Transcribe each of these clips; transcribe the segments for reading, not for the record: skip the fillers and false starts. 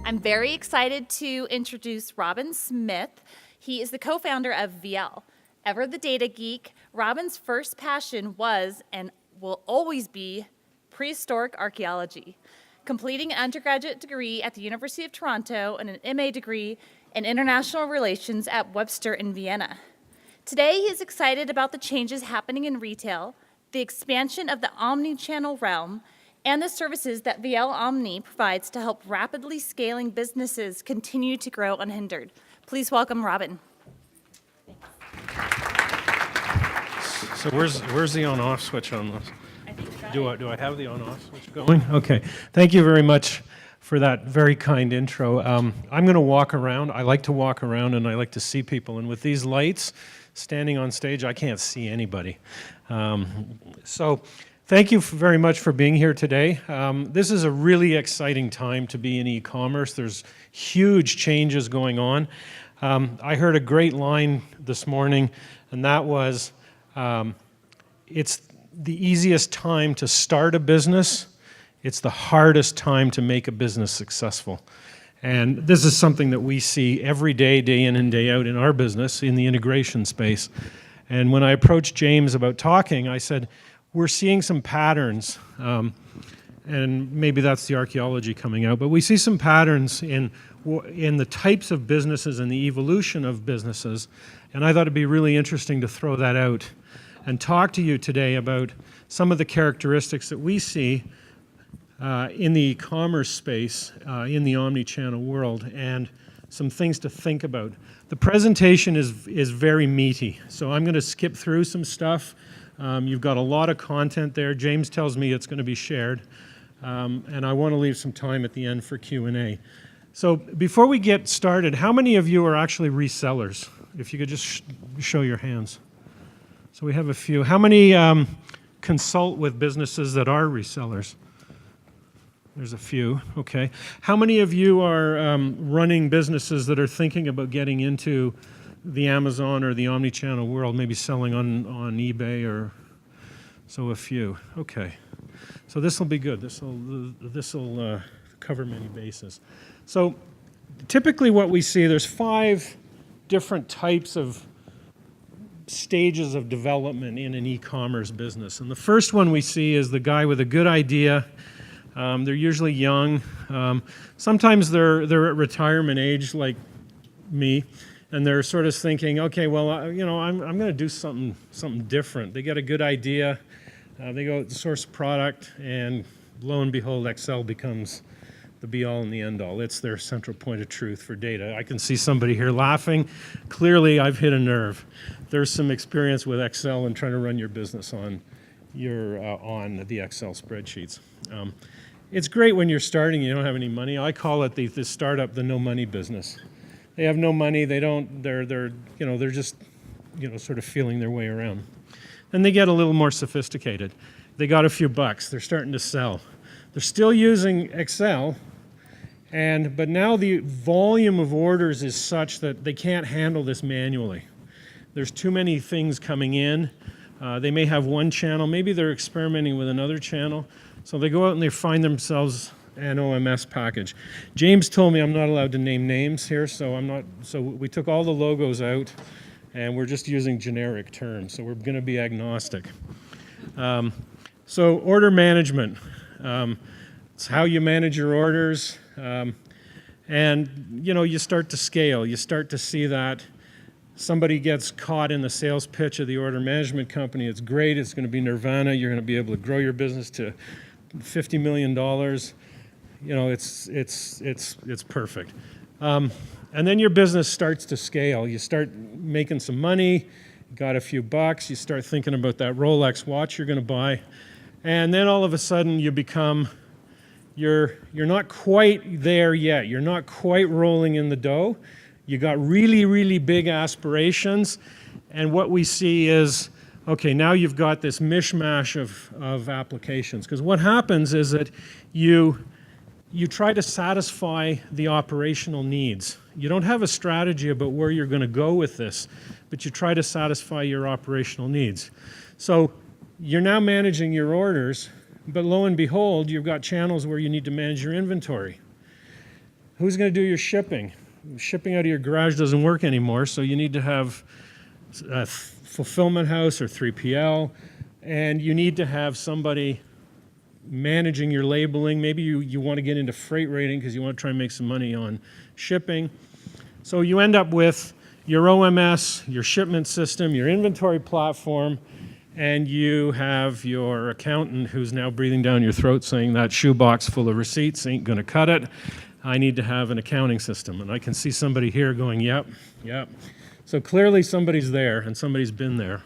I'm very excited to introduce Robin Smith. He is the co-founder of VL. Ever the data geek, Robin's first passion was and will always be prehistoric archaeology, completing an undergraduate degree at the University of Toronto and an MA degree in international relations at Webster in Vienna. Today, he is excited about the changes happening in retail, the expansion of the omni-channel realm, and the services that VL OMNI provides to help rapidly scaling businesses continue to grow unhindered. Please welcome Robin. So where's the on-off switch on this? I think Do I have the on-off switch going? Okay. Thank you very much for that very kind intro. I'm going to walk around. I like to walk around and I like to see people. And with these lights standing on stage, I can't see anybody. So thank you very much for being here today. This is a really exciting time to be in e-commerce. There's huge changes going on. I heard a great line this morning, and that was, it's the easiest time to start a business. It's the hardest time to make a business successful. And this is something that we see every day, day in and day out in our business, in the integration space. And when I approached James about talking, I said, we're seeing some patterns, and maybe that's the archaeology coming out, but we see some patterns in the types of businesses and the evolution of businesses, and I thought it'd be really interesting to throw that out and talk to you today about some of the characteristics that we see in the e-commerce space, in the omni-channel world, and some things to think about. The presentation is very meaty, so I'm going to skip through some stuff. You've got a lot of content there. James tells me it's going to be shared, and I want to leave some time at the end for Q&A. So before we get started, how many of you are actually resellers? If you could just show your hands. So we have a few. How many consult with businesses that are resellers? There's a few, okay. How many of you are running businesses that are thinking about getting into the Amazon or the omni-channel world, maybe selling on eBay or so? A few, okay. So this will be good. This will cover many bases. So typically what we see, there's 5 different types of stages of development in an e-commerce business. And the first one we see is the guy with a good idea. They're usually young. Sometimes they're at retirement age like me, and they're sort of thinking, okay, well, I'm going to do something different. They get a good idea. They go source product, and lo and behold, Excel becomes the be-all and the end-all. It's their central point of truth for data. I can see somebody here laughing. Clearly, I've hit a nerve. There's some experience with Excel and trying to run your business on the Excel spreadsheets. It's great when you're starting, you don't have any money. I call it the startup, the no money business. They have no money, they're just, sort of feeling their way around. Then they get a little more sophisticated. They got a few bucks, they're starting to sell. They're still using Excel, but now the volume of orders is such that they can't handle this manually. There's too many things coming in. They may have one channel, maybe they're experimenting with another channel. So they go out and they find themselves an OMS package. James told me I'm not allowed to name names here, so we took all the logos out and we're just using generic terms. So we're going to be agnostic. So order management. It's how you manage your orders. And you start to scale. You start to see that somebody gets caught in the sales pitch of the order management company. It's great. It's going to be nirvana. You're going to be able to grow your business to $50 million. It's perfect. And then your business starts to scale. You start making some money, you got a few bucks, you start thinking about that Rolex watch you're going to buy, and then all of a sudden you become, you're not quite there yet. You're not quite rolling in the dough. You got really, really big aspirations, and what we see is, okay, now you've got this mishmash of applications. Because what happens is that you try to satisfy the operational needs. You don't have a strategy about where you're going to go with this, but you try to satisfy your operational needs. So you're now managing your orders, But lo and behold, you've got channels where you need to manage your inventory. Who's going to do your shipping? Shipping out of your garage doesn't work anymore, so you need to have a fulfillment house or 3PL, and you need to have somebody managing your labeling. Maybe you want to get into freight rating because you want to try and make some money on shipping. So you end up with your OMS, your shipment system, your inventory platform, and you have your accountant who's now breathing down your throat saying that shoebox full of receipts ain't going to cut it. I need to have an accounting system. And I can see somebody here going, yep, yep. So clearly somebody's there and somebody's been there.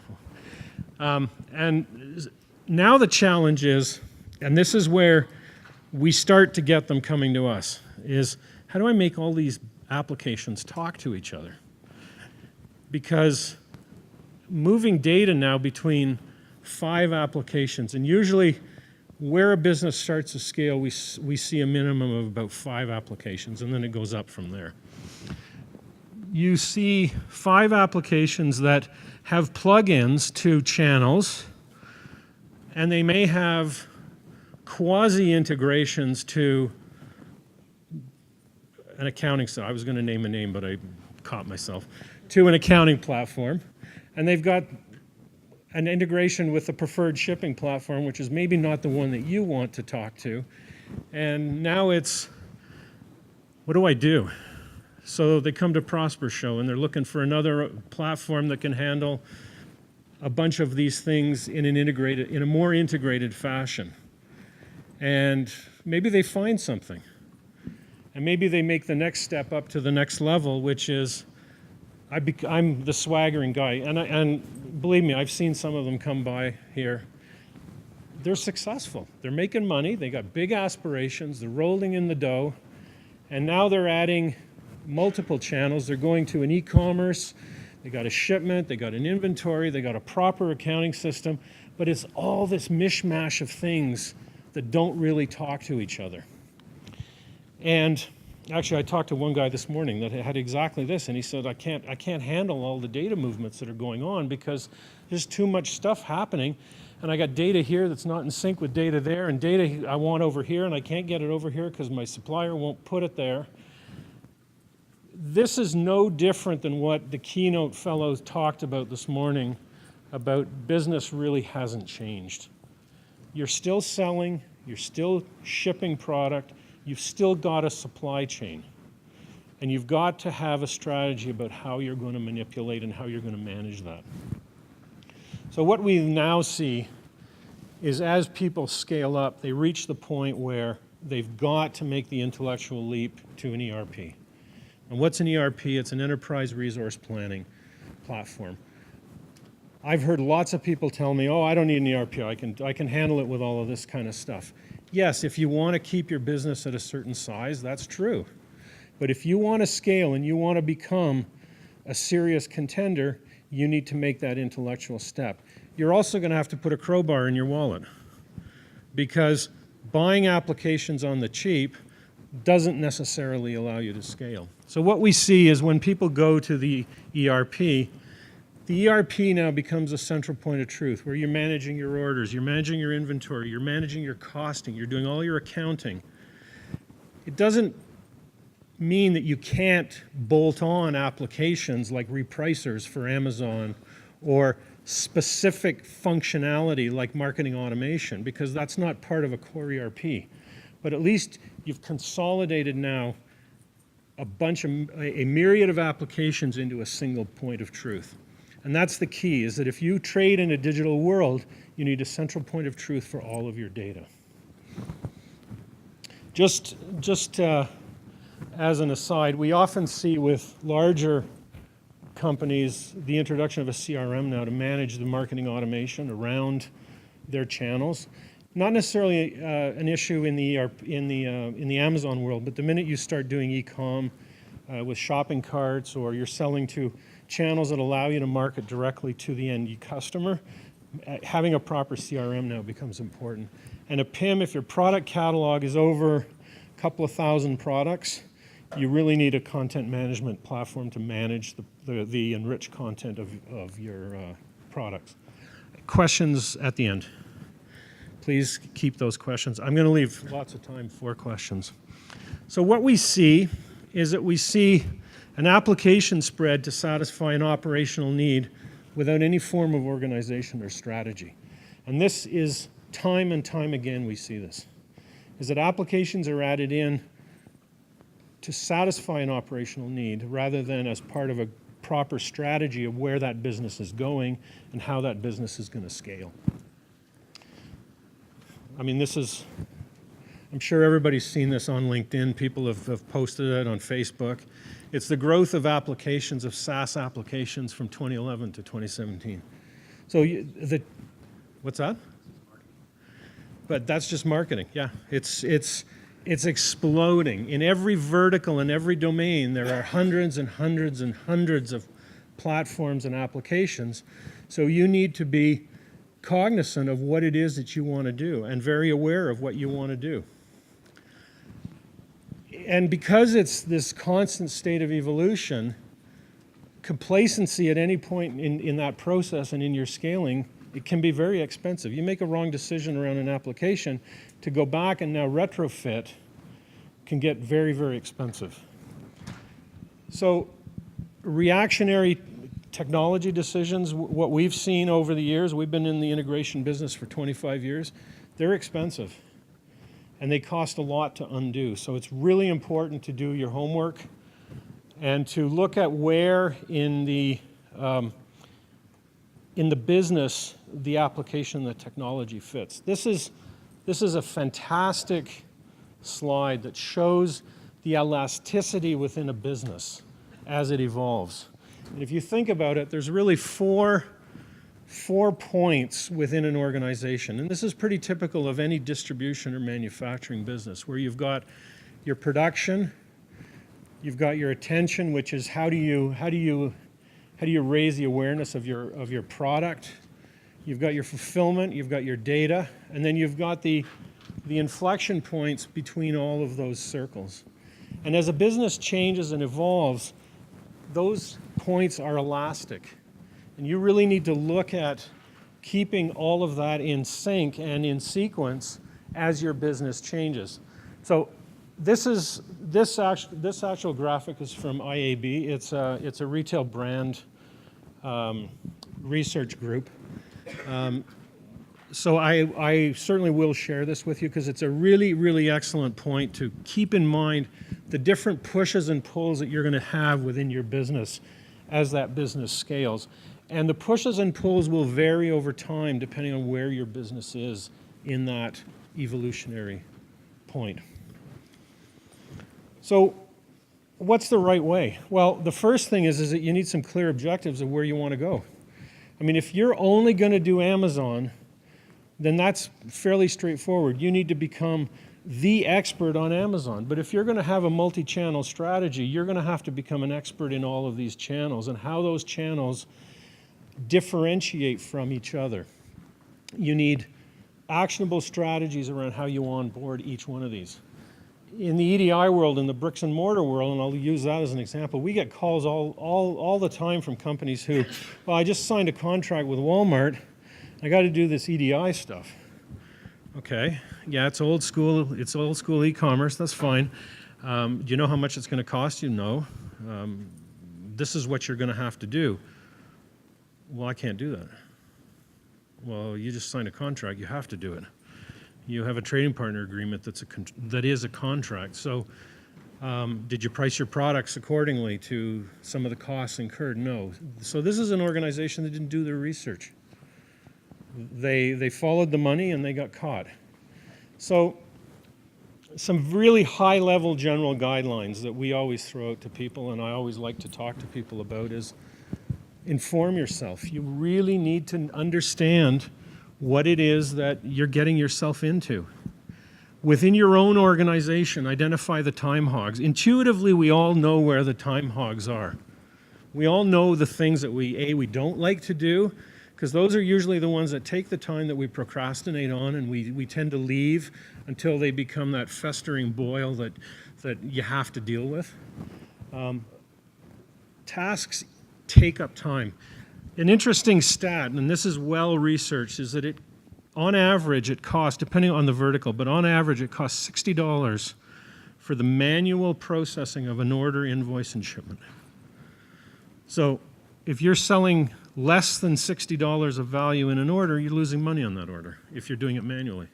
And now the challenge is, and this is where we start to get them coming to us, is how do I make all these applications talk to each other? Because moving data now between 5 applications, and usually where a business starts to scale, we see a minimum of about 5 applications, and then it goes up from there. You see 5 applications that have plugins to channels, and they may have quasi-integrations to an accounting, so I was going to name a name, but I caught myself, to an accounting platform. And they've got an integration with the preferred shipping platform, which is maybe not the one that you want to talk to. And now it's, what do I do? So they come to Prosper Show and they're looking for another platform that can handle a bunch of these things in a more integrated fashion. And maybe they find something. And maybe they make the next step up to the next level, which is, I'm the swaggering guy. And believe me, I've seen some of them come by here. They're successful. They're making money. They got big aspirations. They're rolling in the dough. And now they're adding multiple channels. They're going to an e-commerce. They got a shipment. They got an inventory. They got a proper accounting system. But it's all this mishmash of things that don't really talk to each other. And actually, I talked to one guy this morning that had exactly this, and he said, I can't handle all the data movements that are going on because there's too much stuff happening, and I got data here that's not in sync with data there, and data I want over here, and I can't get it over here because my supplier won't put it there. This is no different than what the keynote fellows talked about this morning about business really hasn't changed. You're still selling, you're still shipping product, you've still got a supply chain. And you've got to have a strategy about how you're going to manipulate and how you're going to manage that. So what we now see is as people scale up, they reach the point where they've got to make the intellectual leap to an ERP. And what's an ERP? It's an enterprise resource planning platform. I've heard lots of people tell me, oh, I don't need an ERP. I can handle it with all of this kind of stuff. Yes, if you want to keep your business at a certain size, that's true. But if you want to scale and you want to become a serious contender, you need to make that intellectual step. You're also going to have to put a crowbar in your wallet because buying applications on the cheap doesn't necessarily allow you to scale. So what we see is when people go to the ERP now becomes a central point of truth where you're managing your orders, you're managing your inventory, you're managing your costing, you're doing all your accounting. It doesn't mean that you can't bolt on applications like repricers for Amazon or specific functionality like marketing automation because that's not part of a core ERP. But at least you've consolidated now a myriad of applications into a single point of truth. And that's the key, is that if you trade in a digital world, you need a central point of truth for all of your data. Just as an aside, we often see with larger companies the introduction of a CRM now to manage the marketing automation around their channels. Not necessarily an issue in the Amazon world, but the minute you start doing e-com with shopping carts or you're selling to channels that allow you to market directly to the end customer, having a proper CRM now becomes important. And a PIM, if your product catalog is over a couple of thousand products, you really need a content management platform to manage the enriched content of your products. Questions at the end? please keep those questions. I'm going to leave lots of time for questions. So what we see is that we see an application spread to satisfy an operational need without any form of organization or strategy. And this is time and time again we see this, is that applications are added in to satisfy an operational need rather than as part of a proper strategy of where that business is going and how that business is going to scale. I mean, this is, I'm sure everybody's seen this on LinkedIn. People have posted it on Facebook. It's the growth of applications, of SaaS applications from 2011 to 2017. So what's that? But that's just marketing, yeah. It's exploding. In every vertical, in every domain, there are hundreds and hundreds and hundreds of platforms and applications. So you need to be cognizant of what it is that you want to do and very aware of what you want to do. And because it's this constant state of evolution, complacency at any point in that process and in your scaling, it can be very expensive. You make a wrong decision around an application, to go back and now retrofit can get very, very expensive. So reactionary technology decisions, what we've seen over the years, we've been in the integration business for 25 years, they're expensive. And they cost a lot to undo. So it's really important to do your homework and to look at where in the business the application, the technology fits. This is a fantastic slide that shows the elasticity within a business as it evolves. And if you think about it, there's really four points within an organization. And this is pretty typical of any distribution or manufacturing business, where you've got your production, you've got your attention, which is how do you raise the awareness of your product? You've got your fulfillment, you've got your data, and then you've got the inflection points between all of those circles. And as a business changes and evolves, those points are elastic. And you really need to look at keeping all of that in sync and in sequence as your business changes. So this actual graphic is from IAB. It's a retail brand research group. So I certainly will share this with you because it's a really, really excellent point to keep in mind the different pushes and pulls that you're going to have within your business as that business scales. And the pushes and pulls will vary over time depending on where your business is in that evolutionary point. So what's the right way? Well, the first thing is that you need some clear objectives of where you want to go. I mean, if you're only going to do Amazon, then that's fairly straightforward. You need to become the expert on Amazon. But if you're going to have a multi-channel strategy, you're going to have to become an expert in all of these channels and how those channels differentiate from each other. You need actionable strategies around how you onboard each one of these. In the EDI world, in the bricks and mortar world, and I'll use that as an example, we get calls all the time from companies who, well, I just signed a contract with Walmart, I got to do this EDI stuff. Okay, yeah, it's old school e-commerce, that's fine. Do you know how much it's going to cost you? No. This is what you're going to have to do. Well, I can't do that. Well, you just signed a contract, you have to do it. You have a trading partner agreement that is a contract. So did you price your products accordingly to some of the costs incurred? No. So this is an organization that didn't do their research. They followed the money and they got caught. So some really high-level general guidelines that we always throw out to people, and I always like to talk to people about, is inform yourself. You really need to understand what it is that you're getting yourself into. Within your own organization, identify the time hogs. Intuitively, we all know where the time hogs are. We all know the things that we don't like to do, because those are usually the ones that take the time that we procrastinate on, and we tend to leave until they become that festering boil that you have to deal with. Tasks take up time. An interesting stat, and this is well researched, is that on average, it costs, depending on the vertical, but on average, it costs $60 for the manual processing of an order, invoice, and shipment. So if you're selling less than $60 of value in an order, you're losing money on that order if you're doing it manually.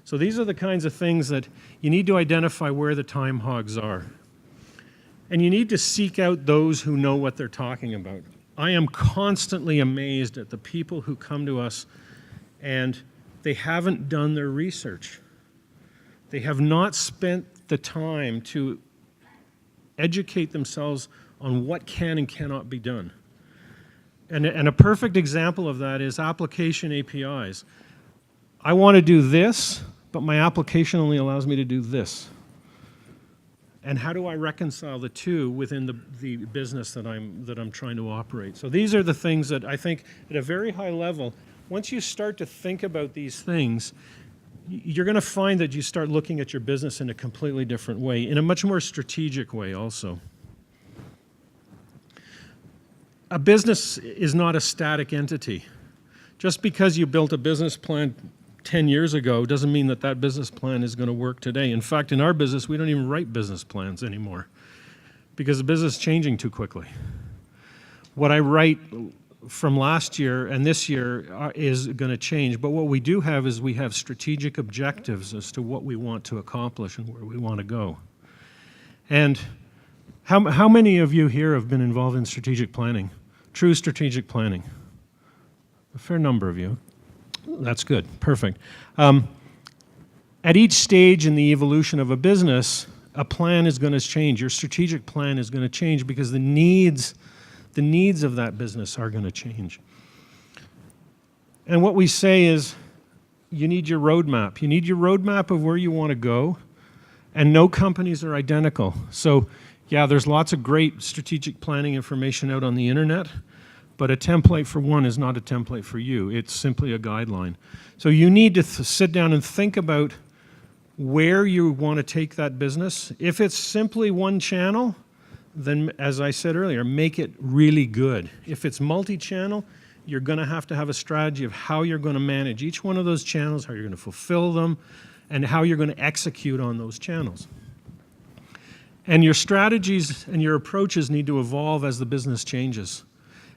So these are the kinds of things that you need to identify where the time hogs are. And you need to seek out those who know what they're talking about. I am constantly amazed at the people who come to us and they haven't done their research. They have not spent the time to educate themselves on what can and cannot be done. And a perfect example of that is application APIs. I want to do this, but my application only allows me to do this. And how do I reconcile the two within the business that I'm trying to operate? So these are the things that I think at a very high level, once you start to think about these things, you're going to find that you start looking at your business in a completely different way, in a much more strategic way also. A business is not a static entity. Just because you built a business plan 10 years ago doesn't mean that that business plan is going to work today. In fact, in our business, we don't even write business plans anymore because the business is changing too quickly. What I write from last year and this year is going to change, but what we do have is we have strategic objectives as to what we want to accomplish and where we want to go. And how many of you here have been involved in strategic planning, true strategic planning? A fair number of you. That's good. Perfect. At each stage in the evolution of a business, a plan is going to change. Your strategic plan is going to change because the needs of that business are going to change. And what we say is you need your roadmap. You need your roadmap of where you want to go, and no companies are identical. So, yeah, there's lots of great strategic planning information out on the internet, but a template for one is not a template for you. It's simply a guideline. So you need to sit down and think about where you want to take that business. If it's simply one channel, then, as I said earlier, make it really good. If it's multi-channel, you're going to have a strategy of how you're going to manage each one of those channels, how you're going to fulfill them, and how you're going to execute on those channels. And your strategies and your approaches need to evolve as the business changes.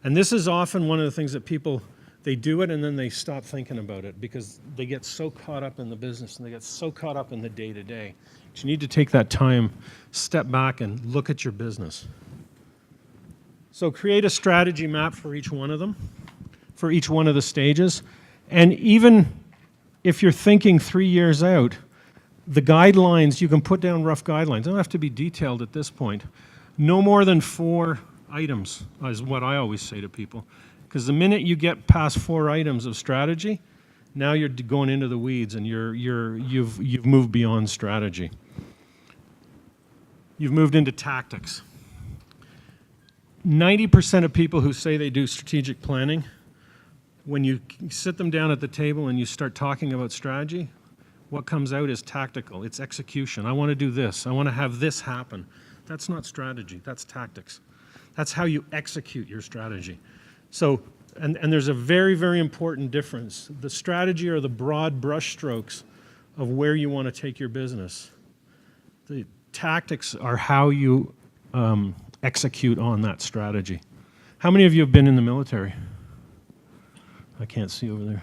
And this is often one of the things that people, they do it and then they stop thinking about it because they get so caught up in the business and they get so caught up in the day-to-day. But you need to take that time, step back and look at your business. So create a strategy map for each one of them, for each one of the stages. And even if you're thinking 3 years out, the guidelines, you can put down rough guidelines. They don't have to be detailed at this point. No more than 4 items is what I always say to people. Because the minute you get past 4 items of strategy, now you're going into the weeds and you've moved beyond strategy. You've moved into tactics. 90% of people who say they do strategic planning, when you sit them down at the table and you start talking about strategy, what comes out is tactical. It's execution. I want to do this. I want to have this happen. That's not strategy. That's tactics. That's how you execute your strategy. So, and there's a very, very important difference. The strategy are the broad brushstrokes of where you want to take your business. The tactics are how you execute on that strategy. How many of you have been in the military? I can't see over there.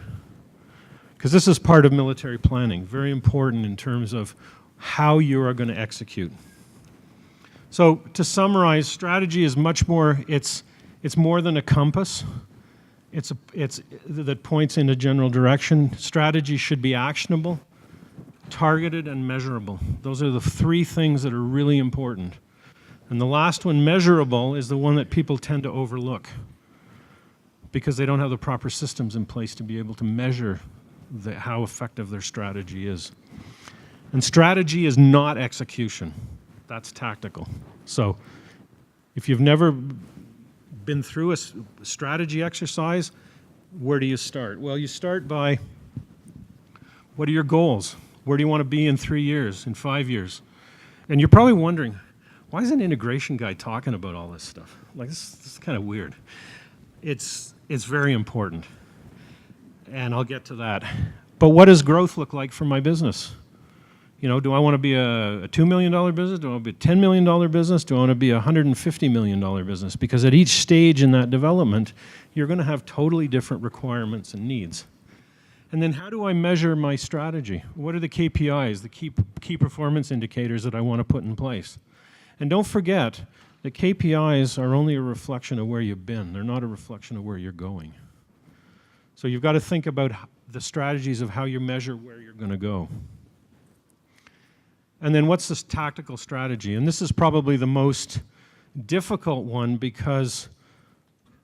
Because this is part of military planning, very important in terms of how you are going to execute. So to summarize, strategy is much more, it's more than a compass. It's that points in a general direction. Strategy should be actionable, targeted, and measurable. Those are the 3 things that are really important. And the last one, measurable, is the one that people tend to overlook because they don't have the proper systems in place to be able to measure how effective their strategy is. And strategy is not execution. That's tactical. So if you've never been through a strategy exercise, where do you start? Well, you start by, what are your goals? Where do you want to be in 3 years, in 5 years? And you're probably wondering, why is an integration guy talking about all this stuff? Like, this is kind of weird. It's very important. And I'll get to that. But what does growth look like for my business? You know, do I want to be a $2 million business? Do I want to be a $10 million business? Do I want to be a $150 million business? Because at each stage in that development, you're going to have totally different requirements and needs. And then how do I measure my strategy? What are the KPIs, the key performance indicators that I want to put in place? And don't forget that KPIs are only a reflection of where you've been. They're not a reflection of where you're going. So you've got to think about the strategies of how you measure where you're going to go. And then what's this tactical strategy? And this is probably the most difficult one because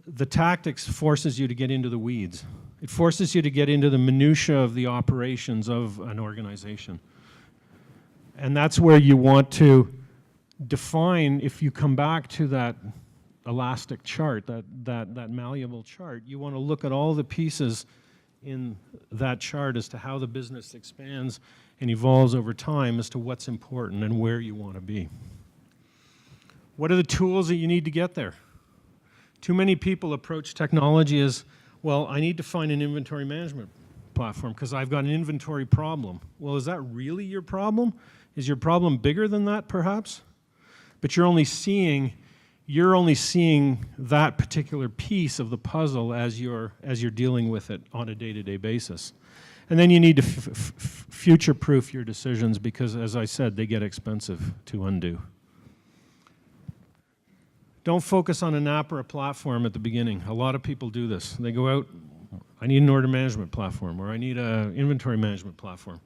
the tactics forces you to get into the weeds. It forces you to get into the minutia of the operations of an organization. And that's where you want to define, if you come back to that elastic chart, that malleable chart, you want to look at all the pieces in that chart as to how the business expands and evolves over time as to what's important and where you want to be. What are the tools that you need to get there? Too many people approach technology as, well, I need to find an inventory management platform because I've got an inventory problem. Well, is that really your problem? Is your problem bigger than that, perhaps? But you're only seeing that particular piece of the puzzle as you're dealing with it on a day-to-day basis. And then you need to future-proof your decisions because, as I said, they get expensive to undo. Don't focus on an app or a platform at the beginning. A lot of people do this. They go out, I need an order management platform, or I need an inventory management platform.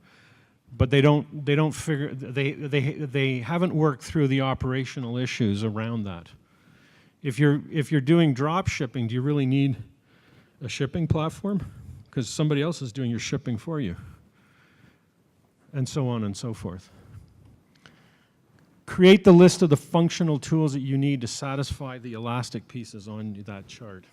But they haven't worked through the operational issues around that. If you're doing drop shipping, do you really need a shipping platform? Because somebody else is doing your shipping for you. And so on and so forth. Create the list of the functional tools that you need to satisfy the elastic pieces on that chart.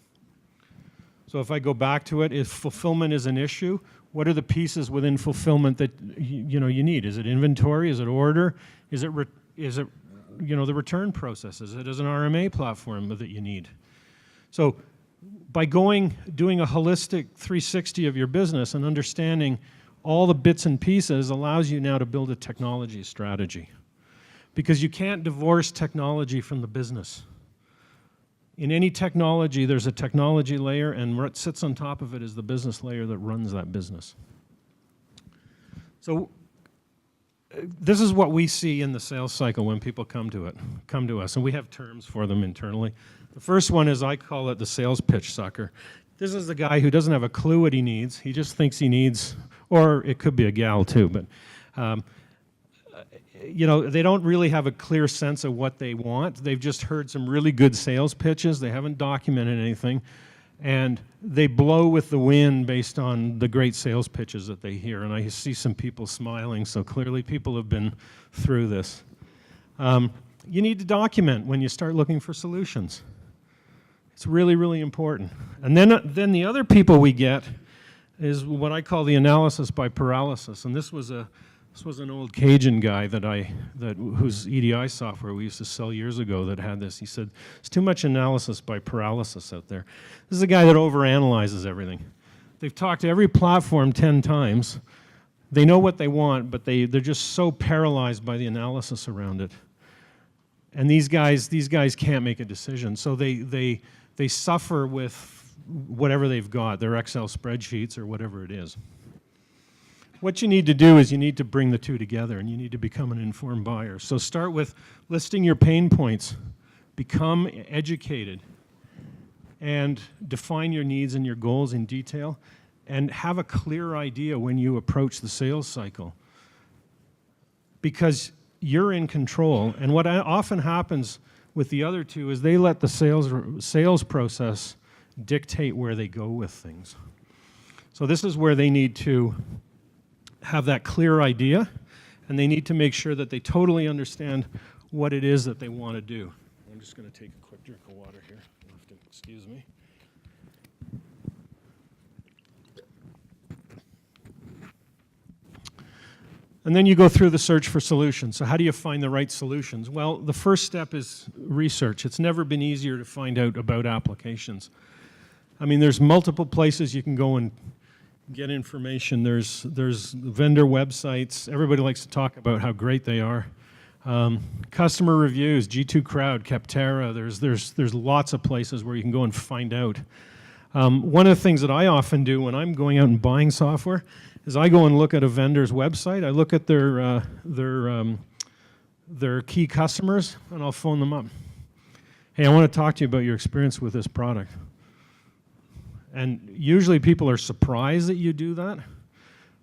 So if I go back to it, if fulfillment is an issue, what are the pieces within fulfillment that you need? Is it inventory? Is it order? Is it the return processes? Is it an RMA platform that you need? So by doing a holistic 360 of your business and understanding all the bits and pieces allows you now to build a technology strategy. Because you can't divorce technology from the business. In any technology, there's a technology layer, and what sits on top of it is the business layer that runs that business. So this is what we see in the sales cycle when people come to us, and we have terms for them internally. The first one is, I call it the sales pitch sucker. This is the guy who doesn't have a clue what he needs. He just thinks he needs, or it could be a gal too, but they don't really have a clear sense of what they want. They've just heard some really good sales pitches. They haven't documented anything. And they blow with the wind based on the great sales pitches that they hear. And I see some people smiling, so clearly people have been through this. You need to document when you start looking for solutions. It's really, really important. And then the other people we get is what I call the analysis by paralysis. And this was an old Cajun guy whose EDI software we used to sell years ago that had this. He said, "It's too much analysis by paralysis out there." This is a guy that overanalyzes everything. They've talked to every platform 10 times. They know what they want, but they're just so paralyzed by the analysis around it. And these guys can't make a decision. So they suffer with whatever they've got, their Excel spreadsheets or whatever it is. What you need to do is you need to bring the two together, and you need to become an informed buyer. So start with listing your pain points. Become educated. And define your needs and your goals in detail. And have a clear idea when you approach the sales cycle. Because you're in control. And what often happens with the other two is they let the sales process dictate where they go with things. So this is where they need to have that clear idea, and they need to make sure that they totally understand what it is that they want to do. I'm just going to take a quick drink of water here. You'll have to excuse me. And then you go through the search for solutions. So how do you find the right solutions? Well, the first step is research. It's never been easier to find out about applications. I mean, there's multiple places you can go and get information. There's vendor websites. Everybody likes to talk about how great they are. Customer reviews, G2 Crowd, Capterra. There's lots of places where you can go and find out. One of the things that I often do when I'm going out and buying software is I go and look at a vendor's website. I look at their key customers, and I'll phone them up. Hey, I want to talk to you about your experience with this product. And usually people are surprised that you do that,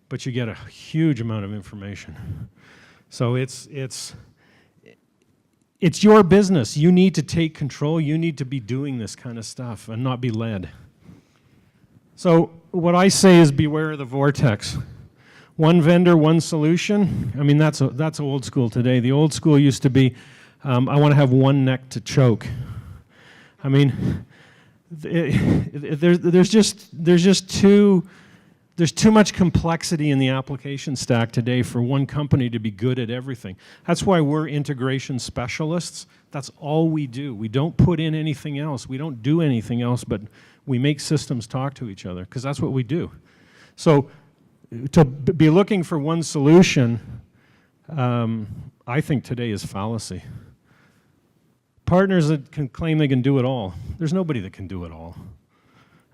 but you get a huge amount of information. So it's your business. You need to take control. You need to be doing this kind of stuff and not be led. So what I say is beware of the vortex. One vendor, one solution. I mean, that's old school today. The old school used to be, I want to have one neck to choke. I mean, there's too much complexity in the application stack today for one company to be good at everything. That's why we're integration specialists. That's all we do. We don't put in anything else. We don't do anything else, but we make systems talk to each other, because that's what we do. So to be looking for one solution, I think today is fallacy. Partners that can claim they can do it all, there's nobody that can do it all.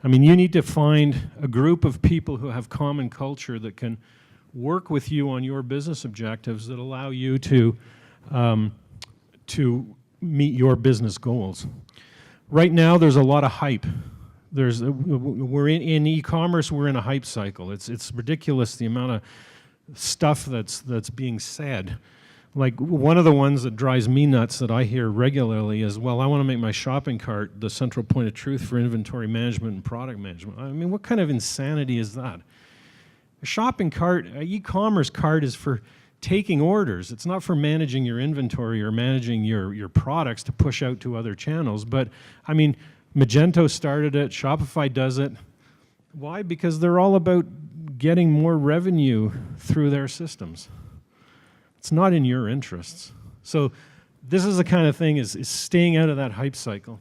I mean, you need to find a group of people who have common culture that can work with you on your business objectives that allow you to meet your business goals. Right now, there's a lot of hype. We're in e-commerce. We're in a hype cycle. It's ridiculous the amount of stuff that's being said. Like, one of the ones that drives me nuts that I hear regularly is, well, I want to make my shopping cart the central point of truth for inventory management and product management. I mean, what kind of insanity is that? A shopping cart, an e-commerce cart is for taking orders. It's not for managing your inventory or managing your products to push out to other channels. But, I mean, Magento started it. Shopify does it. Why? Because they're all about getting more revenue through their systems. It's not in your interests. So this is the kind of thing is staying out of that hype cycle.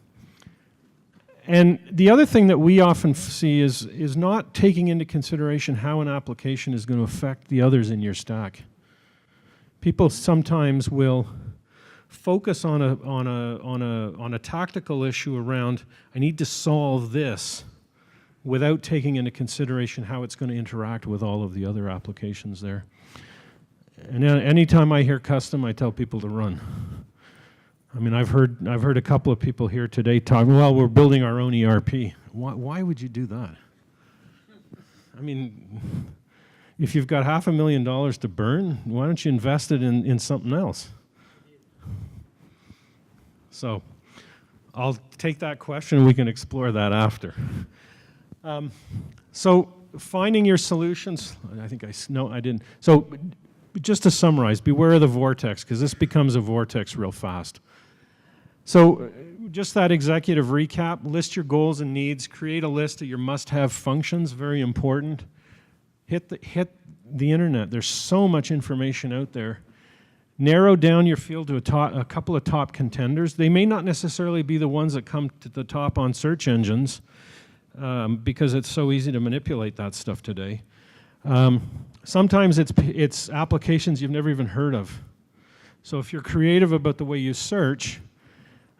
And the other thing that we often see is not taking into consideration how an application is going to affect the others in your stack. People sometimes will focus on a tactical issue around, I need to solve this, without taking into consideration how it's going to interact with all of the other applications there. And anytime I hear custom, I tell people to run. I mean, I've heard a couple of people here today talk, well, we're building our own ERP. Why would you do that? I mean, if you've got $500,000 to burn, why don't you invest it in something else? So I'll take that question and we can explore that after. So finding your solutions, no, I didn't. So just to summarize, beware of the vortex, because this becomes a vortex real fast. So just that executive recap, list your goals and needs, create a list of your must-have functions, very important. Hit the internet. There's so much information out there. Narrow down your field to a couple of top contenders. They may not necessarily be the ones that come to the top on search engines, because it's so easy to manipulate that stuff today. Sometimes it's applications you've never even heard of. So if you're creative about the way you search,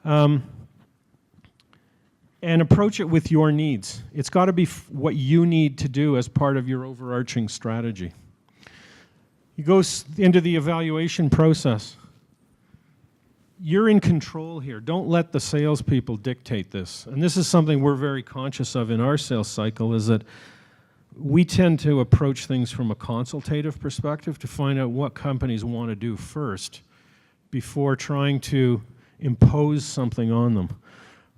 and approach it with your needs. It's got to be what you need to do as part of your overarching strategy. You go into the evaluation process. You're in control here. Don't let the salespeople dictate this. And this is something we're very conscious of in our sales cycle, is that we tend to approach things from a consultative perspective to find out what companies want to do first before trying to impose something on them.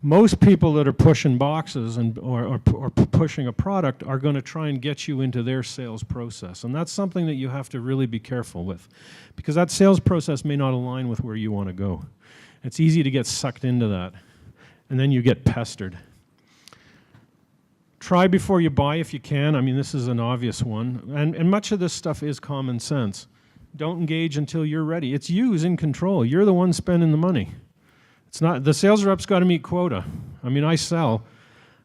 Most people that are pushing boxes or pushing a product are going to try and get you into their sales process. And that's something that you have to really be careful with, because that sales process may not align with where you want to go. It's easy to get sucked into that, and then you get pestered. Try before you buy if you can. I mean, this is an obvious one. And much of this stuff is common sense. Don't engage until you're ready. It's you who's in control. You're the one spending the money. It's not, the sales rep's got to meet quota. I mean, I sell.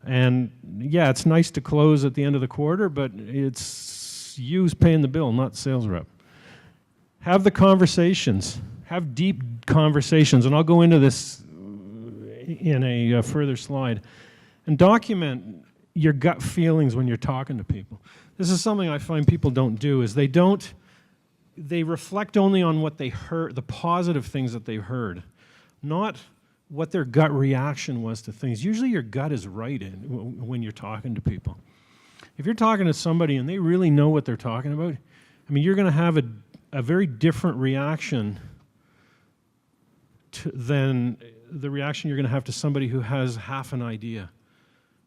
And yeah, it's nice to close at the end of the quarter, but it's you paying the bill, not sales rep. Have the conversations. Have deep conversations, and I'll go into this in a further slide. And document your gut feelings when you're talking to people. This is something I find people don't do, is they reflect only on what they heard, the positive things that they've heard, not what their gut reaction was to things. Usually your gut is right when you're talking to people. If you're talking to somebody and they really know what they're talking about, I mean, you're going to have a very different reaction than the reaction you're going to have to somebody who has half an idea.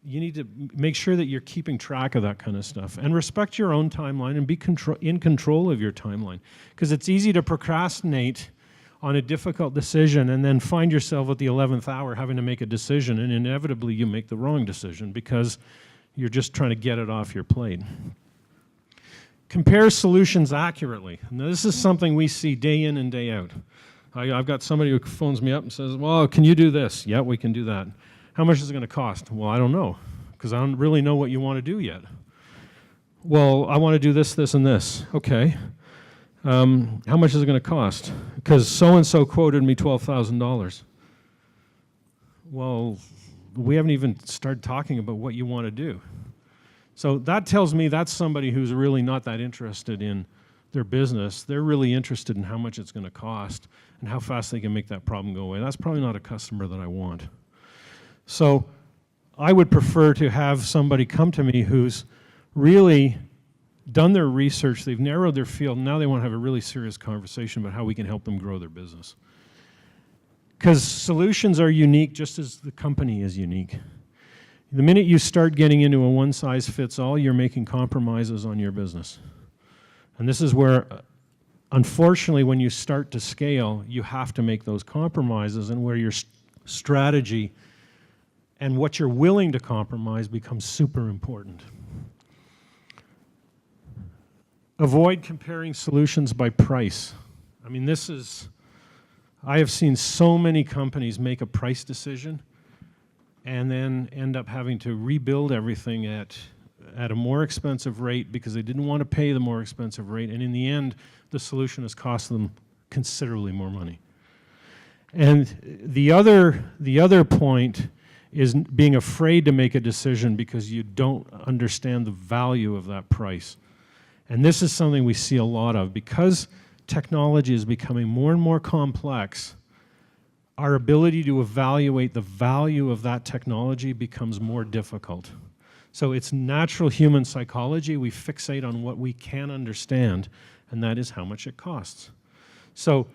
You need to make sure that you're keeping track of that kind of stuff and respect your own timeline and be in control of your timeline, because it's easy to procrastinate on a difficult decision and then find yourself at the 11th hour having to make a decision, and inevitably you make the wrong decision because you're just trying to get it off your plate. Compare solutions accurately. Now, this is something we see day in and day out. I've got somebody who phones me up and says, well, can you do this? Yeah, we can do that. How much is it going to cost? Well, I don't know, because I don't really know what you want to do yet. Well, I want to do this, this, and this. Okay. How much is it going to cost? Because so-and-so quoted me $12,000. Well, we haven't even started talking about what you want to do. So that tells me that's somebody who's really not that interested in their business. They're really interested in how much it's going to cost and how fast they can make that problem go away. That's probably not a customer that I want. So I would prefer to have somebody come to me who's really done their research, they've narrowed their field, and now they want to have a really serious conversation about how we can help them grow their business. Because solutions are unique just as the company is unique. The minute you start getting into a one-size-fits-all, you're making compromises on your business. And this is where, unfortunately, when you start to scale, you have to make those compromises, and where your strategy and what you're willing to compromise becomes super important. Avoid comparing solutions by price. I mean, I have seen so many companies make a price decision and then end up having to rebuild everything at a more expensive rate because they didn't want to pay the more expensive rate, and in the end, the solution has cost them considerably more money. And the other point is being afraid to make a decision because you don't understand the value of that price. And this is something we see a lot of. Because technology is becoming more and more complex, our ability to evaluate the value of that technology becomes more difficult. So it's natural human psychology. We fixate on what we can understand, and that is how much it costs. So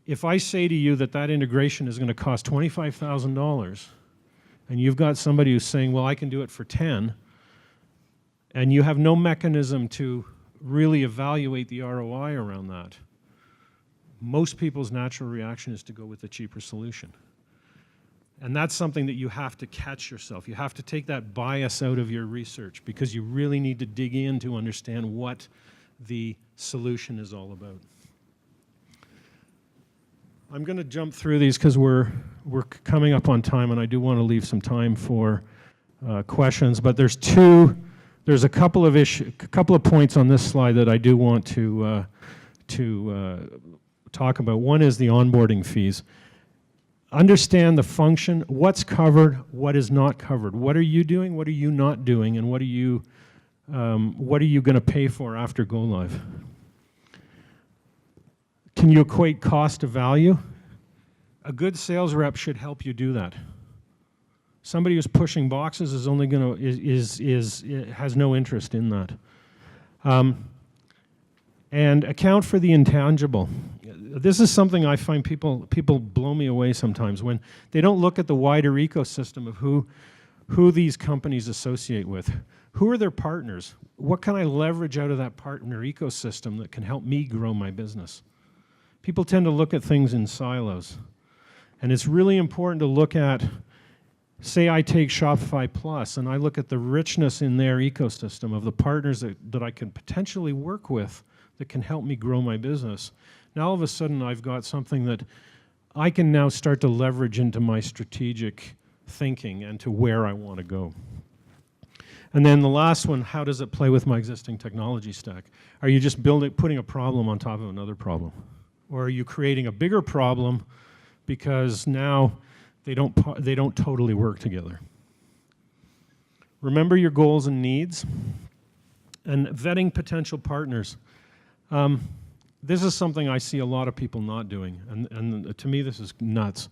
if I say to you that that integration is going to cost $25,000, and you've got somebody who's saying, well, I can do it for 10, and you have no mechanism to really evaluate the ROI around that, most people's natural reaction is to go with the cheaper solution. And that's something that you have to catch yourself. You have to take that bias out of your research, because you really need to dig in to understand what the solution is all about. I'm going to jump through these because we're coming up on time, and I do want to leave some time for questions. But there's a couple of points on this slide that I do want to talk about. One is the onboarding fees. Understand the function, what's covered, what is not covered. What are you doing? What are you not doing? And what are you going to pay for after go live? Can you equate cost to value? A good sales rep should help you do that. Somebody who's pushing boxes is only going to has no interest in that. And account for the intangible. This is something I find people blow me away sometimes when they don't look at the wider ecosystem of who these companies associate with. Who are their partners? What can I leverage out of that partner ecosystem that can help me grow my business? People tend to look at things in silos. And it's really important to look at, say I take Shopify Plus and I look at the richness in their ecosystem of the partners that I can potentially work with that can help me grow my business. Now all of a sudden I've got something that I can now start to leverage into my strategic thinking and to where I want to go. And then the last one, how does it play with my existing technology stack? Are you just putting a problem on top of another problem? Or are you creating a bigger problem because now they don't totally work together? Remember your goals and needs, and vetting potential partners. This is something I see a lot of people not doing, and to me this is nuts.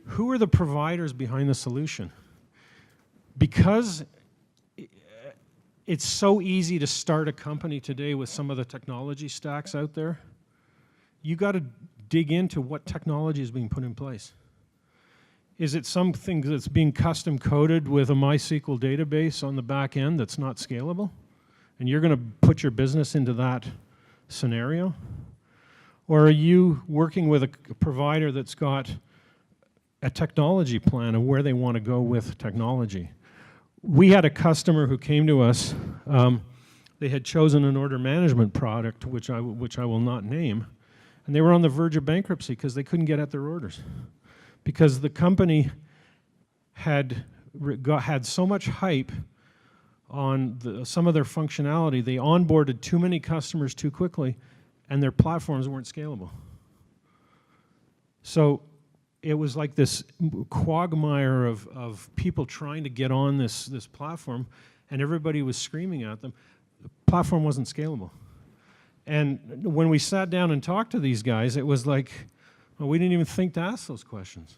Who are the providers behind the solution? Because it's so easy to start a company today with some of the technology stacks out there, you got to dig into what technology is being put in place. Is it something that's being custom coded with a MySQL database on the back end that's not scalable? And you're going to put your business into that scenario? Or are you working with a provider that's got a technology plan of where they want to go with technology? We had a customer who came to us. They had chosen an order management product, which I will not name, and they were on the verge of bankruptcy because they couldn't get at their orders. Because the company had so much hype on some of their functionality, they onboarded too many customers too quickly, and their platforms weren't scalable. So it was like this quagmire of people trying to get on this platform, and everybody was screaming at them. The platform wasn't scalable. And when we sat down and talked to these guys, it was like, well, we didn't even think to ask those questions.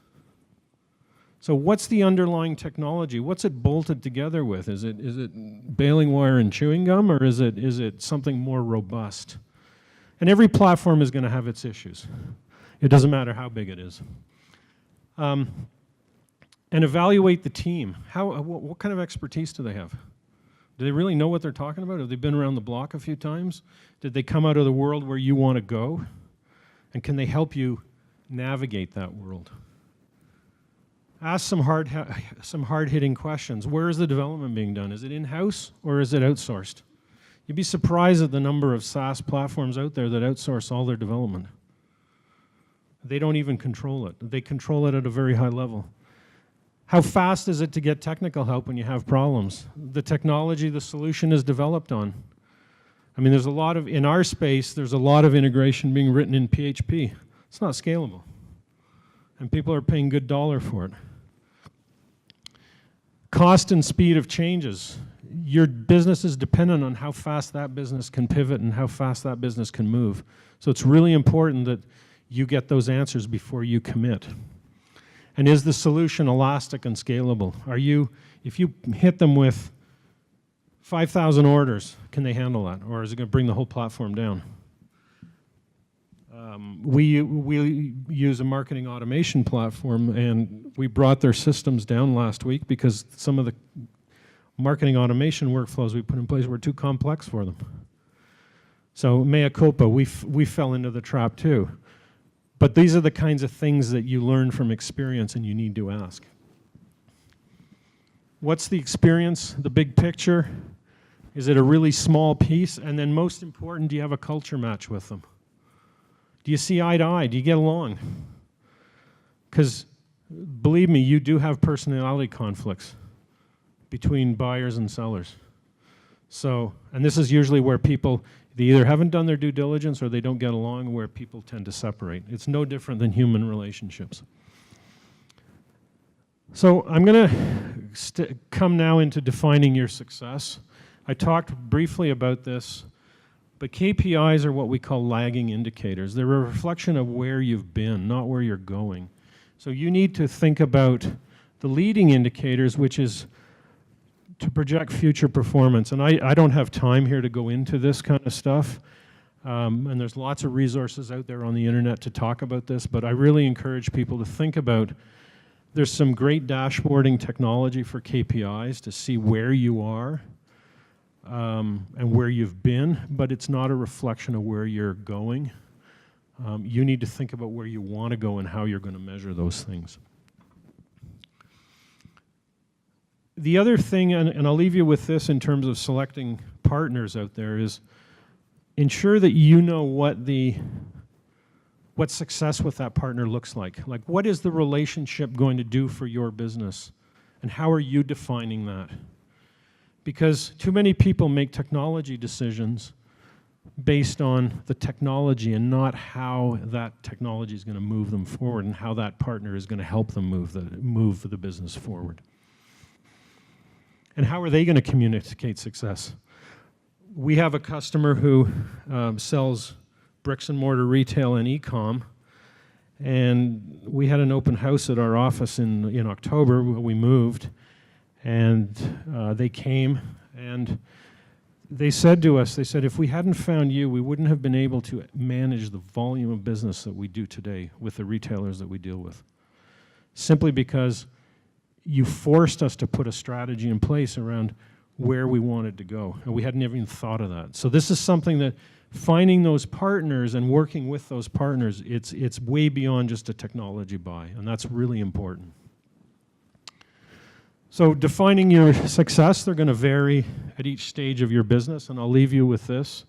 So what's the underlying technology? What's it bolted together with? Is it baling wire and chewing gum, or is it something more robust? And every platform is going to have its issues. It doesn't matter how big it is. And evaluate the team. What kind of expertise do they have? Do they really know what they're talking about? Have they been around the block a few times? Did they come out of the world where you want to go? And can they help you navigate that world? Ask some hard-hitting questions. Where is the development being done? Is it in-house or is it outsourced? You'd be surprised at the number of SaaS platforms out there that outsource all their development. They don't even control it. They control it at a very high level. How fast is it to get technical help when you have problems? The technology the solution is developed on. I mean, there's a lot of, in our space, there's a lot of integration being written in PHP. It's not scalable. And people are paying good dollar for it. Cost and speed of changes. Your business is dependent on how fast that business can pivot and how fast that business can move. So it's really important that you get those answers before you commit. And is the solution elastic and scalable? If you hit them with 5,000 orders, can they handle that? Or is it going to bring the whole platform down? We use a marketing automation platform, and we brought their systems down last week because some of the marketing automation workflows we put in place were too complex for them. So mea culpa, we fell into the trap too. But these are the kinds of things that you learn from experience and you need to ask. What's the experience, the big picture? Is it a really small piece? And then most important, do you have a culture match with them? Do you see eye to eye? Do you get along? Because believe me, you do have personality conflicts between buyers and sellers. So, and this is usually where people, they either haven't done their due diligence or they don't get along, where people tend to separate. It's no different than human relationships. So I'm going to come now into defining your success. I talked briefly about this, but KPIs are what we call lagging indicators. They're a reflection of where you've been, not where you're going. So you need to think about the leading indicators, which is to project future performance. And I don't have time here to go into this kind of stuff. And there's lots of resources out there on the internet to talk about this, but I really encourage people to think about, there's some great dashboarding technology for KPIs to see where you are and where you've been, but it's not a reflection of where you're going. You need to think about where you want to go and how you're going to measure those things. The other thing, and I'll leave you with this in terms of selecting partners out there, is ensure that you know what success with that partner looks like. Like, what is the relationship going to do for your business? And how are you defining that? because too many people make technology decisions based on the technology and not how that technology is going to move them forward and how that partner is going to help them move the business forward. And how are they going to communicate success? We have a customer who sells bricks and mortar retail and e-com, and we had an open house at our office in October when we moved, and they came and they said to us, they said, if we hadn't found you, we wouldn't have been able to manage the volume of business that we do today with the retailers that we deal with. Simply because you forced us to put a strategy in place around where we wanted to go, and we hadn't even thought of that. So this is something that finding those partners and working with those partners, it's way beyond just a technology buy, and that's really important. So defining your success, they're going to vary at each stage of your business, and I'll leave you with this.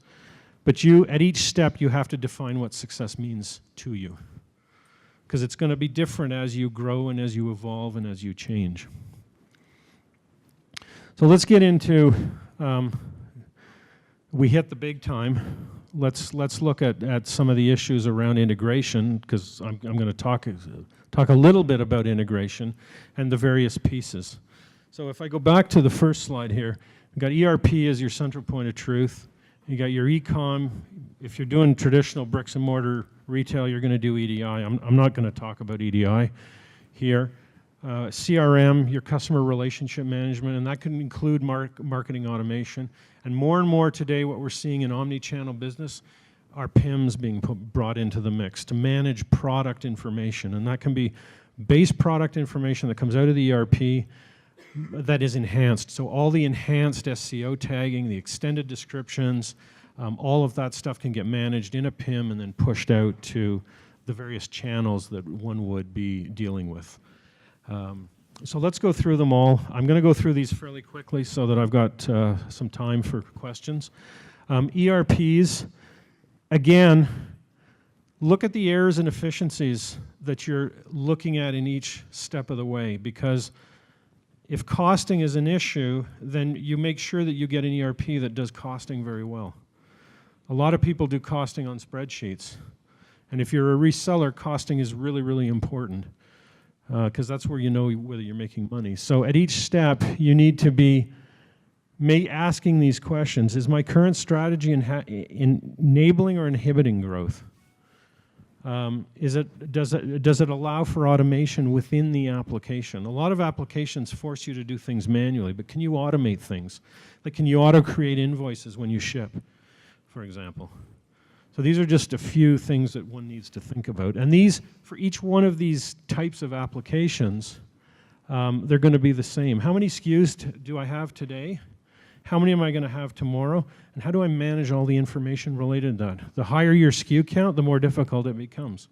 But at each step, you have to define what success means to you, because it's going to be different as you grow and as you evolve and as you change. So let's get into, we hit the big time. Let's look at some of the issues around integration, because I'm going to talk a little bit about integration and the various pieces. So if I go back to the first slide here, you've got ERP as your central point of truth. You got your e-com. If you're doing traditional bricks and mortar retail, you're going to do EDI. I'm not going to talk about EDI here. CRM, your customer relationship management, and that can include marketing automation. And more today, what we're seeing in omni-channel business are PIMs being brought into the mix to manage product information. And that can be base product information that comes out of the ERP that is enhanced. So all the enhanced SEO tagging, the extended descriptions, all of that stuff can get managed in a PIM and then pushed out to the various channels that one would be dealing with. So let's go through them all. I'm going to go through these fairly quickly so that I've got some time for questions. ERPs, again, look at the errors and efficiencies that you're looking at in each step of the way, because if costing is an issue, then you make sure that you get an ERP that does costing very well. A lot of people do costing on spreadsheets, and if you're a reseller, costing is really, really important, because that's where you know whether you're making money. So at each step, you need to be asking these questions. Is my current strategy enabling or inhibiting growth? Does it allow for automation within the application? A lot of applications force you to do things manually, but can you automate things? Like, can you auto-create invoices when you ship, for example? So these are just a few things that one needs to think about. And these, for each one of these types of applications, they're going to be the same. How many SKUs do I have today? How many am I going to have tomorrow? And how do I manage all the information related to that? The higher your SKU count, the more difficult it becomes.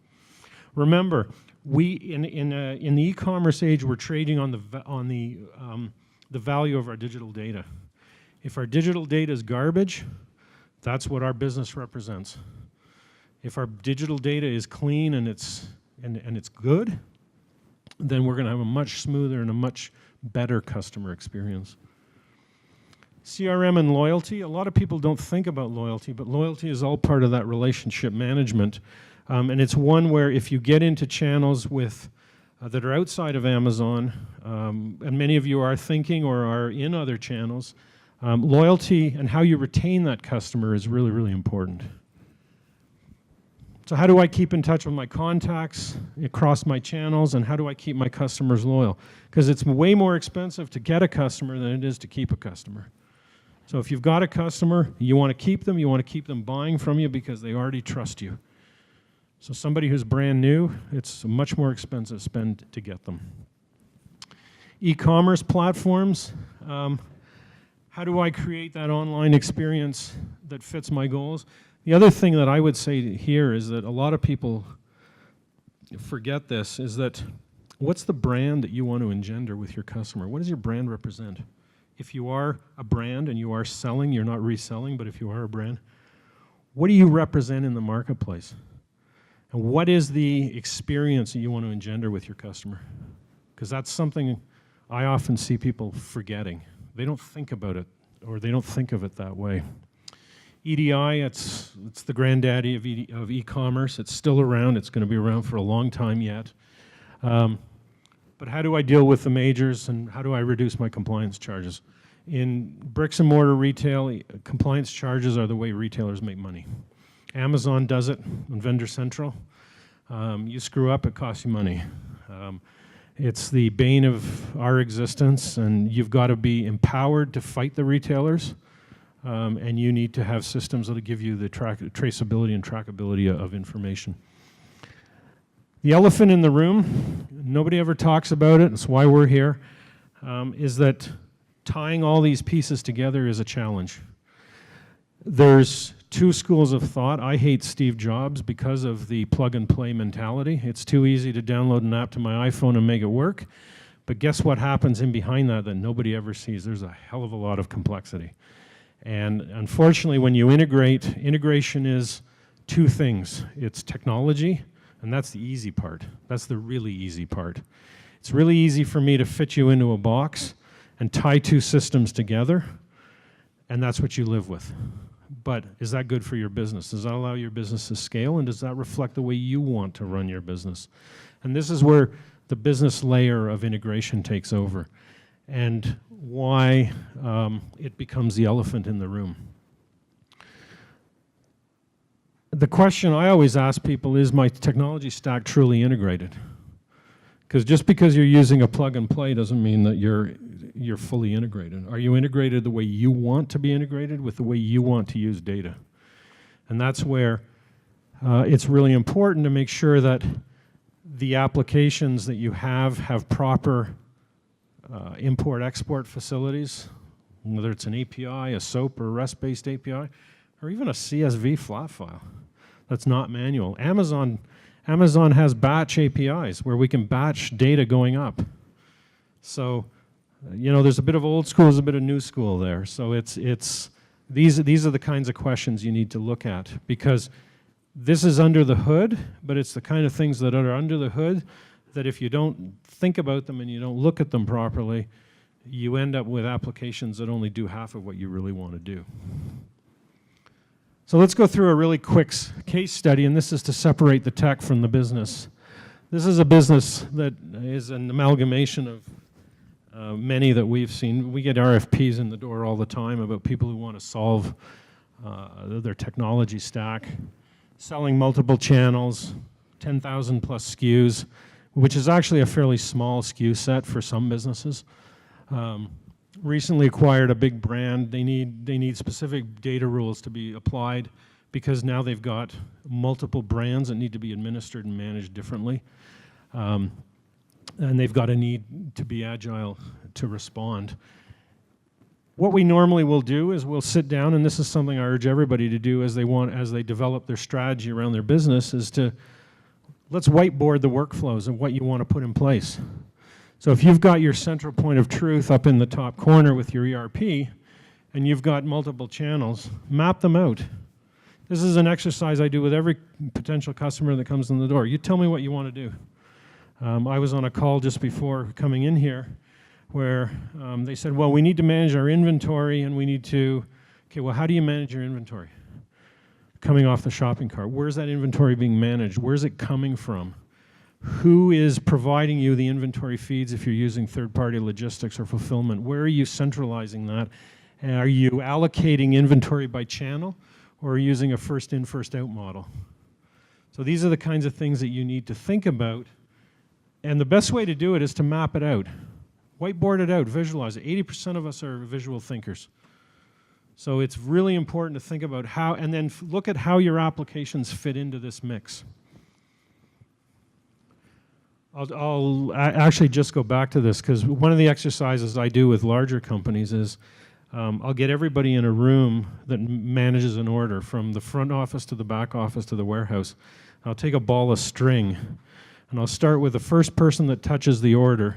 Remember, we in the e-commerce age, we're trading on the value of our digital data. If our digital data is garbage, that's what our business represents. If our digital data is clean and it's good, then we're going to have a much smoother and a much better customer experience. CRM and loyalty. A lot of people don't think about loyalty, but loyalty is all part of that relationship management. And it's one where if you get into channels that are outside of Amazon, and many of you are thinking or are in other channels, loyalty and how you retain that customer is really, really important. So how do I keep in touch with my contacts across my channels, and how do I keep my customers loyal? Because it's way more expensive to get a customer than it is to keep a customer. So if you've got a customer, you want to keep them buying from you because they already trust you. So somebody who's brand new, it's a much more expensive spend to get them. E-commerce platforms, how do I create that online experience that fits my goals? The other thing that I would say here is that a lot of people forget this, is that what's the brand that you want to engender with your customer? What does your brand represent? If you are a brand and you are selling, you're not reselling, but if you are a brand, what do you represent in the marketplace? And what is the experience that you want to engender with your customer? Because that's something I often see people forgetting. They don't think about it or they don't think of it that way. EDI, it's the granddaddy of e-commerce. It's still around. It's going to be around for a long time yet. But how do I deal with the majors, and how do I reduce my compliance charges? In bricks and mortar retail, compliance charges are the way retailers make money. Amazon does it on Vendor Central. You screw up, it costs you money. It's the bane of our existence, and you've got to be empowered to fight the retailers, and you need to have systems that will give you the traceability and trackability of information. The elephant in the room, nobody ever talks about it, it's why we're here, is that tying all these pieces together is a challenge. There's two schools of thought. I hate Steve Jobs because of the plug-and-play mentality. It's too easy to download an app to my iPhone and make it work. But guess what happens in behind that nobody ever sees? There's a hell of a lot of complexity. And unfortunately, when you integrate, integration is two things. It's technology, and that's the easy part. That's the really easy part. It's really easy for me to fit you into a box and tie two systems together, and that's what you live with. But is that good for your business? Does that allow your business to scale, and does that reflect the way you want to run your business? And this is where the business layer of integration takes over, and why it becomes the elephant in the room. The question I always ask people is my technology stack truly integrated? Because just because you're using a plug and play doesn't mean that you're fully integrated. Are you integrated the way you want to be integrated with the way you want to use data? And that's where it's really important to make sure that the applications that you have proper import-export facilities, whether it's an API, a SOAP, or a REST-based API, or even a CSV flat file that's not manual. Amazon has batch APIs where we can batch data going up. So, there's a bit of old school, there's a bit of new school there. So these are the kinds of questions you need to look at, because this is under the hood, but it's the kind of things that are under the hood that if you don't think about them and you don't look at them properly, you end up with applications that only do half of what you really want to do. So let's go through a really quick case study, and this is to separate the tech from the business. This is a business that is an amalgamation of many that we've seen. We get RFPs in the door all the time about people who want to solve their technology stack, selling multiple channels, 10,000 plus SKUs, which is actually a fairly small SKU set for some businesses. Recently acquired a big brand. They need specific data rules to be applied because now they've got multiple brands that need to be administered and managed differently. And they've got a need to be agile to respond. What we normally will do is we'll sit down, and this is something I urge everybody to do as they develop their strategy around their business, is to let's whiteboard the workflows of what you want to put in place. So if you've got your central point of truth up in the top corner with your ERP, and you've got multiple channels, map them out. This is an exercise I do with every potential customer that comes in the door. You tell me what you want to do. I was on a call just before coming in here where they said, well, we need to manage our inventory, and we need to, okay, well, how do you manage your inventory? Coming off the shopping cart, where's that inventory being managed? Where's it coming from? Who is providing you the inventory feeds if you're using third-party logistics or fulfillment? Where are you centralizing that? And are you allocating inventory by channel, or are you using a first-in, first-out model? So these are the kinds of things that you need to think about. And the best way to do it is to map it out. Whiteboard it out, visualize it. 80% of us are visual thinkers. So it's really important to think about how, and then look at how your applications fit into this mix. I'll actually just go back to this, because one of the exercises I do with larger companies is I'll get everybody in a room that manages an order from the front office to the back office to the warehouse. I'll take a ball of string, and I'll start with the first person that touches the order,